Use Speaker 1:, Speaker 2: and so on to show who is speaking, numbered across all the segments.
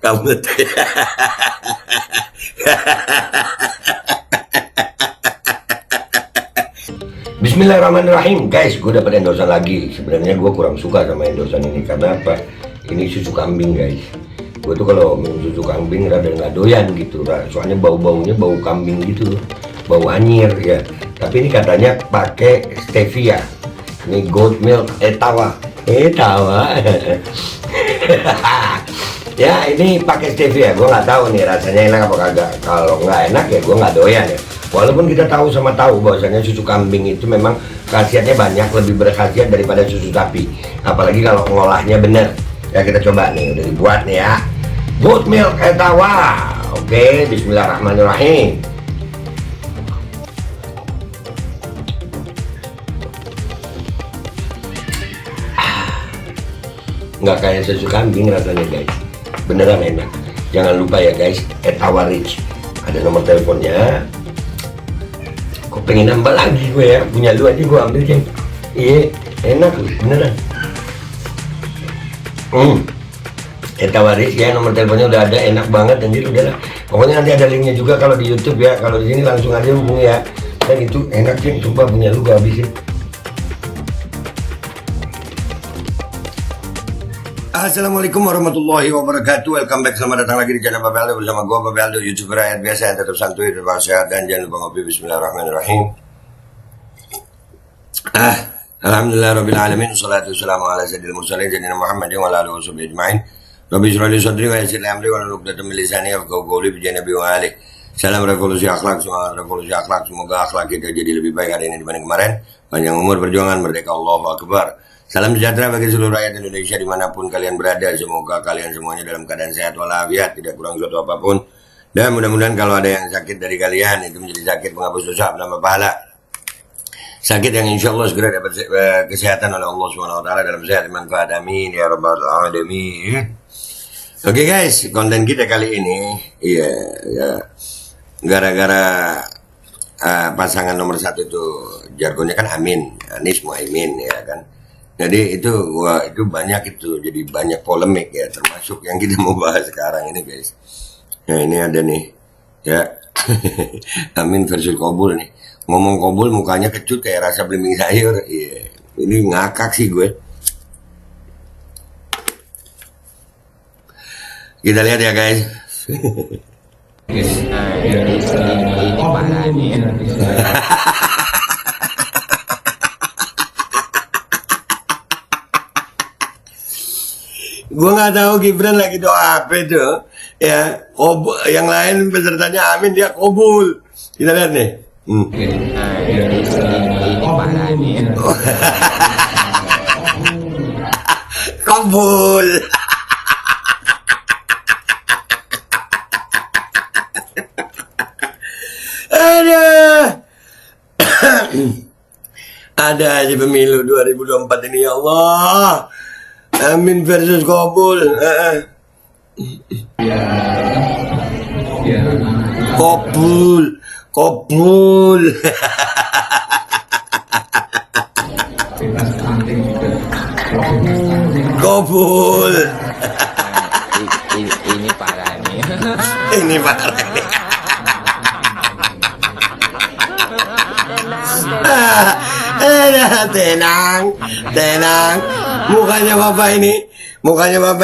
Speaker 1: Kamu tuh. Bismillahirrahmanirrahim, guys. Gue dapet endosan lagi. Sebenarnya gue kurang suka sama endosan ini karena apa? Ini susu kambing, guys. Gue tuh kalau minum susu kambing rada nggak doyan gitu, soalnya bau-baunya bau kambing gitu, bau anyir ya. Tapi ini katanya pakai stevia. Ini goat milk etawa. Ya ini pakai stevia. Gue nggak tahu nih rasanya enak apa kagak. Kalau nggak enak ya gue nggak doyan ya. Walaupun kita tahu bahwasanya susu kambing itu memang khasiatnya banyak, lebih berkhasiat daripada susu sapi. Apalagi kalau ngolahnya bener. Ya kita coba nih, udah dibuat nih ya. Goat milk etawa. Oke, bismillahirrahmanirrahim. Nggak kayak susu kambing rasanya, guys. Beneran enak. Jangan lupa ya, guys, Etawa Rich. Ada nomor teleponnya. Kok pengen nambah lagi gue ya? Punya lu aja gue ambil, Ceng. Iya, enak beneran. Etawa Rich ya, nomor teleponnya udah ada, enak banget anjir, udah lah. Pokoknya nanti ada linknya juga kalau di YouTube ya. Kalau di sini langsung aja hubungi ya. Dan itu enak, Ceng. Coba punya lu gue habisin. Assalamualaikum warahmatullahi wabarakatuh. Welcome back, selamat datang lagi di channel Babe Aldo bersama gua Babe Aldo, YouTuber rakyat biasa yang tetap santuy, tetap sehat, dan jangan lupa ngopi. Bismillahirrahmanirrahim. Alhamdulillah rabbil alamin, wassalatu wassalamu ala sayyidil mursalin sayyidina Muhammadin wa ala alihi washabihi ajmain. Rabbi shrah li sadri wa yassir li amri wa hlul 'uqdatam min lisani yafqahu qawli bi nabi wa ali. Salam revolusi akhlak, semangat revolusi akhlak. Semoga akhlak kita jadi lebih baik hari ini dibanding kemarin. Panjang umur, perjuangan, merdeka, Allahu Akbar. Salam sejahtera bagi seluruh rakyat Indonesia dimanapun kalian berada. Semoga kalian semuanya dalam keadaan sehat walafiat, tidak kurang suatu apapun. Dan mudah-mudahan kalau ada yang sakit dari kalian itu menjadi sakit penghapus dosa, penambah pahala. Sakit yang insya Allah segera dapat kesehatan oleh Allah SWT dalam sehat manfaat. Amin ya rabbal alamin. Oke guys, konten kita kali ini ya gara-gara pasangan nomor satu itu jargonnya kan Amin, Anies Muhaimin ya kan. Jadi itu banyak itu, jadi banyak polemik ya, termasuk yang kita mau bahas sekarang ini guys. Nah ini ada nih ya. Amin versus Kobul nih. Ngomong Kobul mukanya kecut kayak rasa belimbing sayur. Iya. Ini ngakak sih gue. Kita lihat ya guys. Gue nggak tahu Gibran lagi doa apa itu ya. Yang lain pesertanya Amin, dia Kobul. Kita lihat nih. Kobul. Ada aja pemilu 2024 ini ya Allah. Amin versus Kobul. Kobul. Kobul.
Speaker 2: Ini parah nih.
Speaker 1: Ini parah nih. Tenang. Mukanya bapak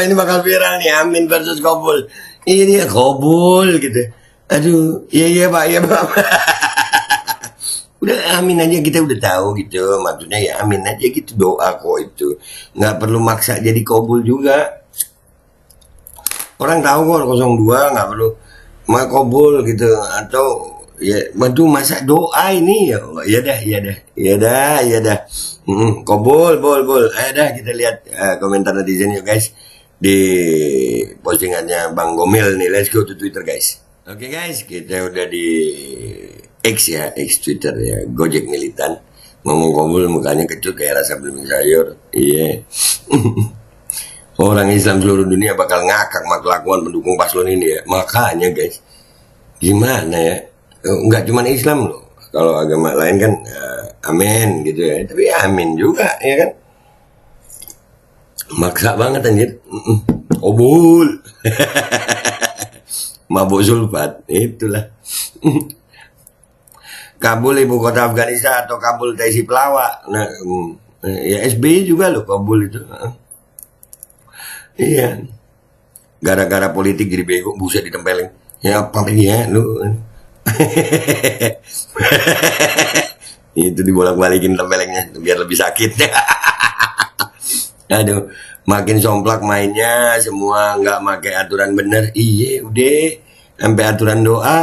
Speaker 1: ini bakal viral nih. Amin versus Kobul. Ini dia Kobul gitu. Aduh, iya pak. Udah amin aja, kita udah tahu gitu. Maksudnya ya amin aja gitu, doa kok itu. Nggak perlu maksa jadi Kobul juga. Orang tahu kok 02 nggak perlu Kobul gitu. Atau ya bantu masa doa ini ya dah. Kobul. Ayo dah kita lihat komentar netizen yuk guys di postingannya Bang Gomil nih. Let's go to Twitter guys. Oke guys, kita udah di X ya, X Twitter ya, Gojek Militan. Ngomong Kobul mukanya kecut kayak rasa belimbing sayur. Iya. Orang Islam seluruh dunia bakal ngakak mak kelakuan pendukung paslon ini ya. Makanya guys, gimana ya? Enggak cuma Islam loh. Kalau agama lain kan amin gitu ya. Tapi amin juga ya kan. Maksa banget anjir. Kabul. Mabuk sulfat, itulah. Kabul ibu kota Afghanistan atau Kabul Taisi Pelawak. Nah, ya SBY juga loh Kabul itu. Iya. Gara-gara politik jadi bego, buset ditempelin. Ya apa lagi ya lu? Itu dibolak-balikin tempelengnya biar lebih sakit. Aduh, makin somplak mainnya, semua nggak pakai aturan bener. Iya, udah sampai aturan doa.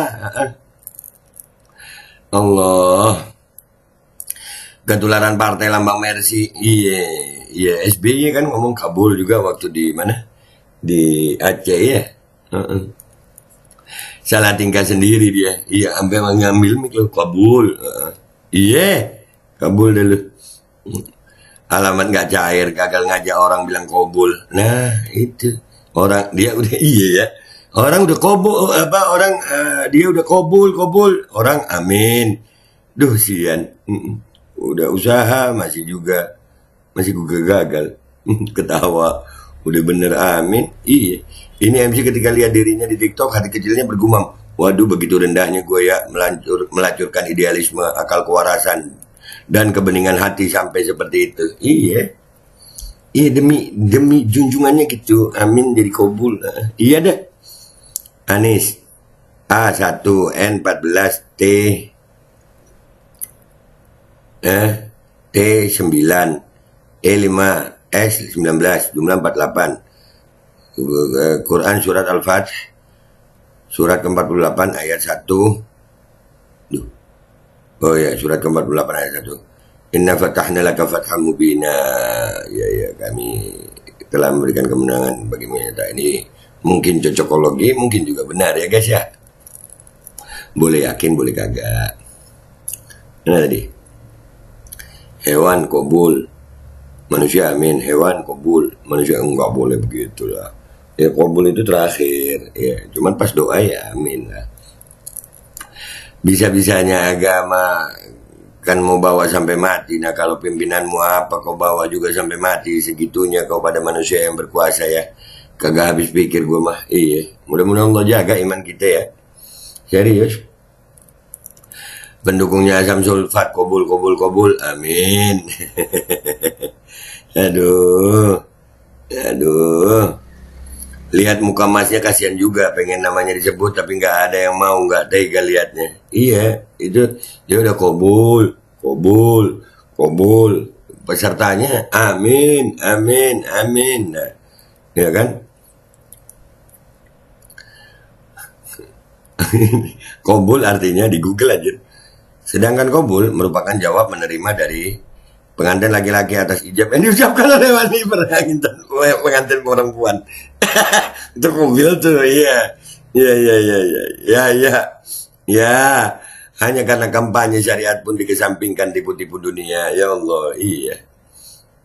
Speaker 1: Allah. Ketularan partai lambang Mercy. Iya, iya SBY kan ngomong Kabul juga waktu di mana? Di Aceh ya. Salah tingkah sendiri dia. Iya, sampai mengambil mik lo Kabul. Iya, Kabul dulu. Alamat nggak cair, gagal ngajak orang bilang Kabul. Nah, itu. Orang dia udah iya ya. Orang udah Kabul apa orang dia udah Kabul. Orang amin. Duh sian. Udah usaha masih juga gagal. Ketawa. Udah bener amin. Iya. Ini MC ketika lihat dirinya di TikTok hati kecilnya bergumam. Waduh begitu rendahnya gue ya melacurkan idealisme, akal kewarasan dan kebeningan hati sampai seperti itu. Iya. Iya demi junjungannya gitu. Amin jadi kabul. Iya dah. Anis A1N14 T9 E5S19 jumlah 48. Quran surat Al-Fatih surat ke-48 ayat 1. Oh ya, surat ke-48 ayat 1. Inna fatahna laka fatham mubina. Ya, kami telah memberikan kemenangan bagi kita. Ini mungkin cocokologi, mungkin juga benar ya guys ya. Boleh yakin, boleh kagak. Nah tadi. Hewan kabul. Manusia amin, hewan kabul. Manusia enggak boleh begitulah. Ya kabul itu terakhir. Ya, cuman pas doa ya amin lah. Bisa-bisanya agama kan mau bawa sampai mati. Nah kalau pimpinanmu apa kau bawa juga sampai mati. Segitunya kau pada manusia yang berkuasa ya. Kagak habis pikir gue mah. Iya. Mudah-mudahan Allah jaga iman kita ya. Serius. Pendukungnya Asam Sulfat kabul. Amin. Aduh. Lihat muka masnya kasihan juga, pengen namanya disebut tapi nggak ada yang mau, nggak tega liatnya. Iya, itu dia udah kabul. Pesertanya amin. Nah, ya kan? Kabul artinya di Google aja. Sedangkan kabul merupakan jawab menerima dari pengantin laki-laki atas ijab yang diucapkan oleh pengantin perempuan. Itu kabul tuh, iya. Ya. Hanya karena kampanye syariat pun dikesampingkan tipu-tipu dunia. Ya Allah, iya.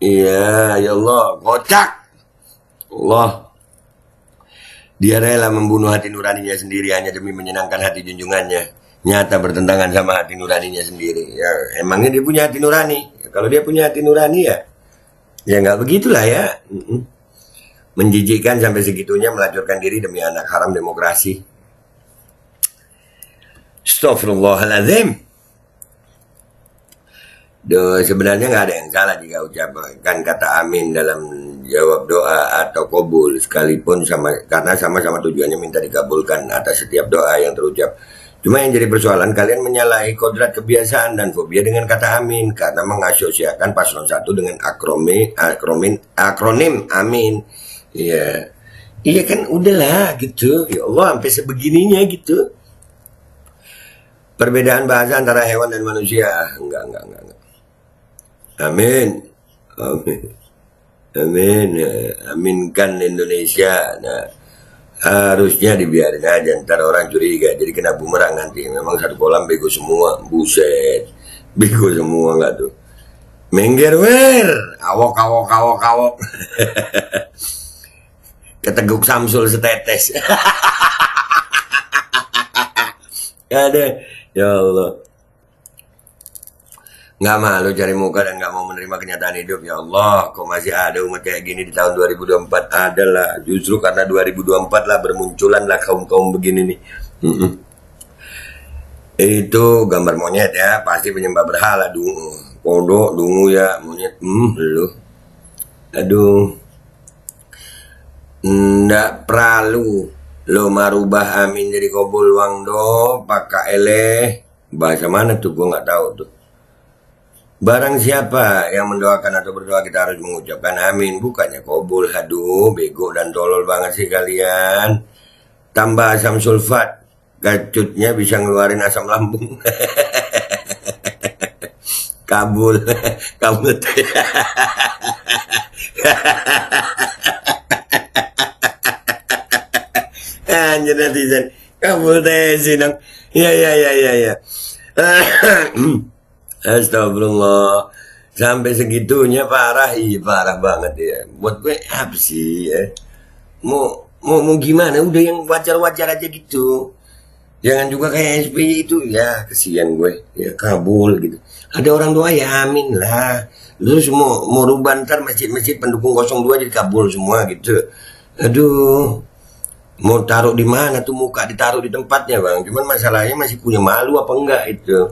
Speaker 1: Iya, ya Allah, kocak. Allah. Dia rela membunuh hati nuraninya sendiri hanya demi menyenangkan hati junjungannya. Nyata bertentangan sama hati nuraninya sendiri. Ya, emangnya dia punya hati nurani? Ya, kalau dia punya hati nurani ya nggak begitulah ya. Menjijikkan sampai segitunya melacurkan diri demi anak haram demokrasi. Astaghfirullahaladzim. Sebenarnya nggak ada yang salah jika ucapkan kata amin dalam jawab doa atau kabul sekalipun karena sama-sama tujuannya minta dikabulkan atas setiap doa yang terucap. Cuma yang jadi persoalan kalian menyalahi kodrat kebiasaan dan fobia dengan kata amin karena mengasosiasikan paslon 1 dengan akronim amin. Iya. Iya kan udahlah gitu. Ya Allah sampai sebegininya gitu. Perbedaan bahasa antara hewan dan manusia. Enggak. Amin. Aminkan Indonesia. Nah, harusnya dibiarin aja, ntar orang curiga jadi kena bumerang nanti. Memang satu kolam bego semua, buset, bego semua nggak tuh. Menggerwer, awok. Keteguk Samsul setetes. Ada, ya Allah. Nggak malu cari muka dan nggak mau menerima kenyataan hidup. Ya Allah, kok masih ada umat kayak gini di tahun 2024? Adalah, justru karena 2024 lah bermunculan lah kaum-kaum begini nih. Itu gambar monyet ya, pasti penyembah berhala dungu. Kodok, dungu ya, monyet. Lu. Aduh. Ndak perlu lo marubah amin jadi kobul wang do pakai eleh. Bahasa mana tuh gua nggak tahu tuh. Barang siapa yang mendoakan atau berdoa kita harus mengucapkan amin, bukannya kobul. Aduh, bego dan tolol banget sih kalian. Tambah asam sulfat, gacutnya bisa ngeluarin asam lambung. Kabul, kabul. Anjir netizen, kabul teh sih dong. Ya. Astagfirullah. Sampai segitunya parah. Iya parah banget ya. Buat gue apa sih ya? Mau gimana? Udah yang wajar-wajar aja gitu. Jangan juga kayak SBY itu ya, kesian gue. Ya kabul gitu. Ada orang doa ya amin lah. Terus mau rubah ntar masjid-masjid pendukung 02 jadi kabul semua gitu. Aduh. Mau taruh di mana tuh muka, ditaruh di tempatnya bang. Cuman masalahnya masih punya malu apa enggak itu.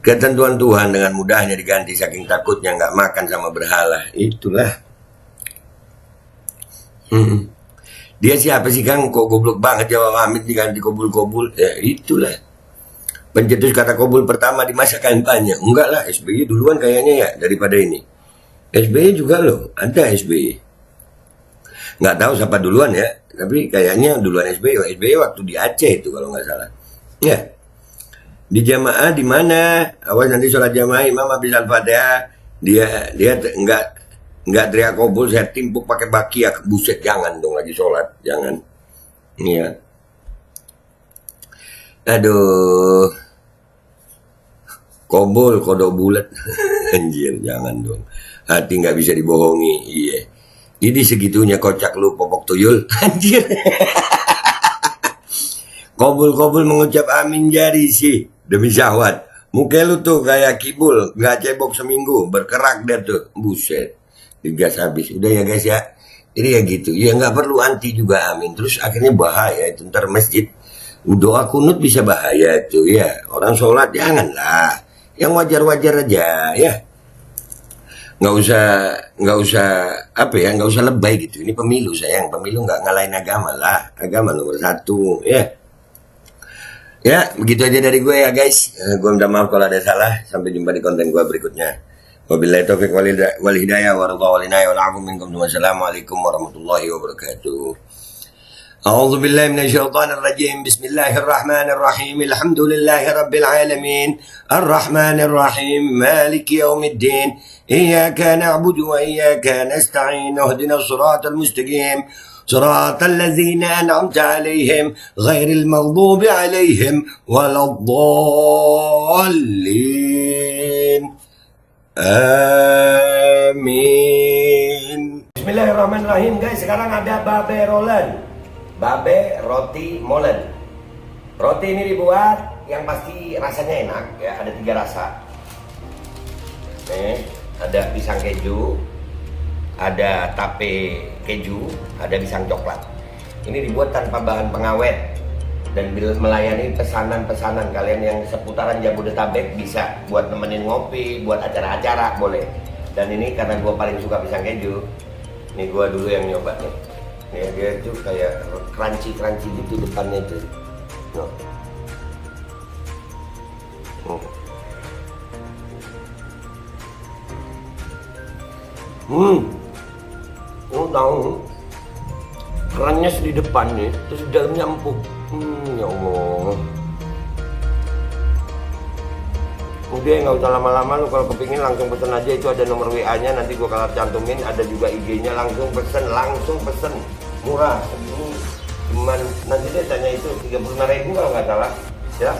Speaker 1: Ketentuan Tuhan dengan mudahnya diganti saking takutnya nggak makan sama berhala. Itulah. Dia siapa sih Kang? Kok goblok banget jawab Amit diganti kobul-kobul. Ya itulah. Pencetus kata kobul pertama di masa kampanye. Enggak lah, SBY duluan kayaknya ya daripada ini. SBY juga loh, ada SBY. Nggak tahu siapa duluan ya. Tapi kayaknya duluan SBY. SBY waktu di Aceh itu kalau nggak salah. Ya. Di jamaah di mana? Awas nanti sholat jamaah imam habis al-fatihah dia enggak teriak kobul, saya timpuk pakai bakia. Buset, jangan dong lagi sholat, jangan. Iya. Aduh. Kobul kodok bulat. Anjir, jangan dong. Hati nggak bisa dibohongi. Iya. Ini segitunya kocak lu popok tuyul. Anjir. Kobul-kobul mengucap amin jari sih. Demi syahwat. Muka lu tuh kayak kibul. Gak cebok seminggu. Berkerak dah tuh. Buset. Digas habis. Udah ya guys ya. Ini ya gitu. Ya gak perlu anti juga amin. Terus akhirnya bahaya itu. Ntar masjid. Doa kunut bisa bahaya itu ya. Orang sholat janganlah. Yang wajar-wajar aja ya. Gak usah apa ya. Gak usah lebay gitu. Ini pemilu sayang. Pemilu gak ngalahin agama lah. Agama nomor 1 ya. Ya, begitu aja dari gue ya guys. Gue minta maaf kalau ada salah. Sampai jumpa di konten gue berikutnya. Wabillahi taufiq wal hidayah Wassalamualaikum warahmatullahi wabarakatuh. A'udzu billahi minasyaitonir rajim. Bismillahirrahmanirrahim. Alhamdulillahi rabbil alamin. Arrahmanir rahim. Maliki yaumiddin. Iyyaka na'budu wa iyyaka nasta'in. Ihdinas siratal mustaqim. صراط الذين أنعمت عليهم غير المغضوب عليهم ولا الضالين آمين. Bismillahirrahmanirrahim guys. Sekarang ada babe rolen, babe roti molen. Roti ini dibuat yang pasti rasanya enak ya. Ada 3 rasa. Nih, ada pisang keju, ada tape keju, ada pisang coklat. Ini dibuat tanpa bahan pengawet dan melayani pesanan-pesanan kalian yang seputaran Jabodetabek. Bisa buat nemenin ngopi, buat acara-acara boleh. Dan ini karena gue paling suka pisang keju, ini gue dulu yang nyoba nih. Nih dia tuh kayak crunchy gitu depannya tuh. Tahu kerannya di depan nih, terus di dalamnya empuk. Ya Allah. Udah nggak usah lama-lama, lu kalau kepingin langsung pesen aja. Itu ada nomor WA-nya, nanti gua kalau cantumin. Ada juga IG-nya, langsung pesen. Murah, segini. Cuman nanti deh tanya itu 35.000 kalau nggak salah. Ya.